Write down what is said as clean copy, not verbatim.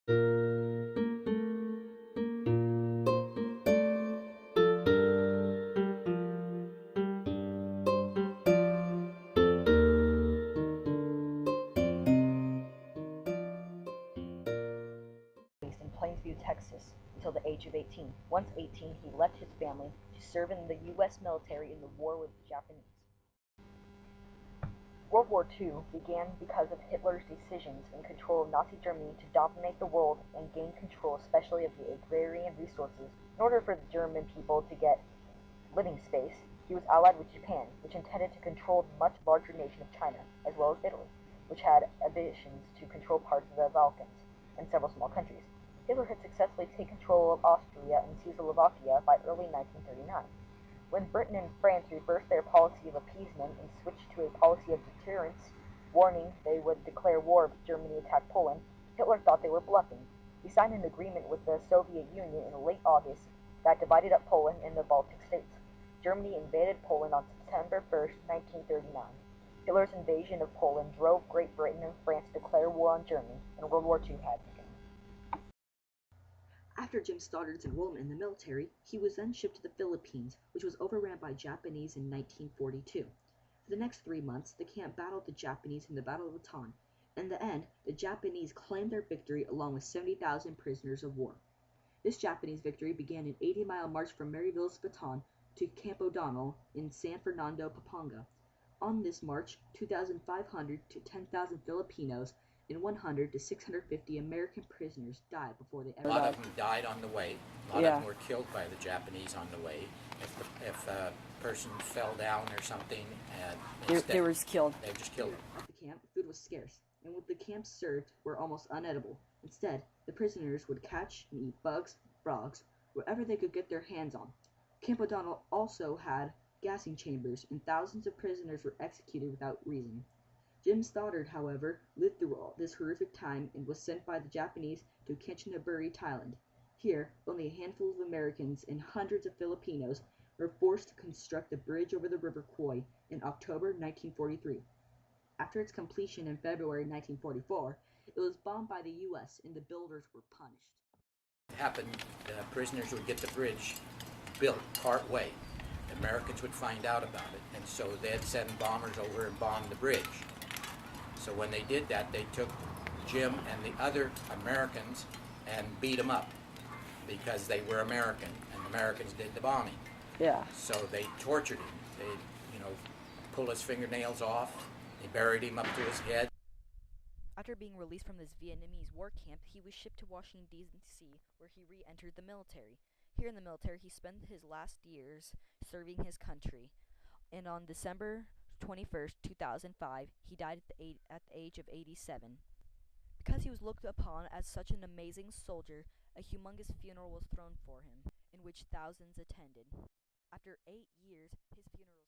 Based in Plainsview, Texas, until the age of 18. Once 18, he left his family to serve in the U.S. military in the war with the Japanese. World War II began because of Hitler's decisions in control of Nazi Germany to dominate the world and gain control especially of the agrarian resources. In order for the German people to get living space, he was allied with Japan, which intended to control the much larger nation of China, as well as Italy, which had ambitions to control parts of the Balkans and several small countries. Hitler had successfully taken control of Austria and Czechoslovakia by early 1939. When Britain and France reversed their policy of appeasement and switched to a policy of deterrence, warning they would declare war if Germany attacked Poland, Hitler thought they were bluffing. He signed an agreement with the Soviet Union in late August that divided up Poland and the Baltic states. Germany invaded Poland on September 1, 1939. Hitler's invasion of Poland drove Great Britain and France to declare war on Germany, and World War II had begun. After Jim Stoddard's enrollment in the military, he was then shipped to the Philippines, which was overran by Japanese in 1942. For the next 3 months, the camp battled the Japanese in the Battle of Bataan. In the end, the Japanese claimed their victory along with 70,000 prisoners of war. This Japanese victory began an 80-mile march from Maryville's Bataan to Camp O'Donnell in San Fernando, Pampanga. On this march, 2,500 to 10,000 Filipinos and 100 to 650 American prisoners died before they ever died. A lot of them died on the way. A lot of them were killed by the Japanese on the way. If a person fell down or something, they were just killed. They just killed them. At the camp, food was scarce, and what the camps served were almost unedible. Instead, the prisoners would catch and eat bugs, frogs, whatever they could get their hands on. Camp O'Donnell also had gassing chambers, and thousands of prisoners were executed without reason. Jim Stoddard, however, lived through all this horrific time and was sent by the Japanese to Kanchanaburi, Thailand. Here, only a handful of Americans and hundreds of Filipinos were forced to construct the bridge over the River Kwai in October 1943. After its completion in February 1944, it was bombed by the U.S. and the builders were punished. It happened, prisoners would get the bridge built part way. The Americans would find out about it, and so they'd send bombers over and bomb the bridge. So when they did that, they took Jim and the other Americans and beat them up because they were American, and the Americans did the bombing. Yeah. So they tortured him. They, pulled his fingernails off. They buried him up to his head. After being released from this Vietnamese war camp, he was shipped to Washington, D.C., where he re-entered the military. Here in the military, he spent his last years serving his country. And on December 21st, 2005, he died at the age of 87. Because he was looked upon as such an amazing soldier, a humongous funeral was thrown for him, in which thousands attended. After 8 years, his funeral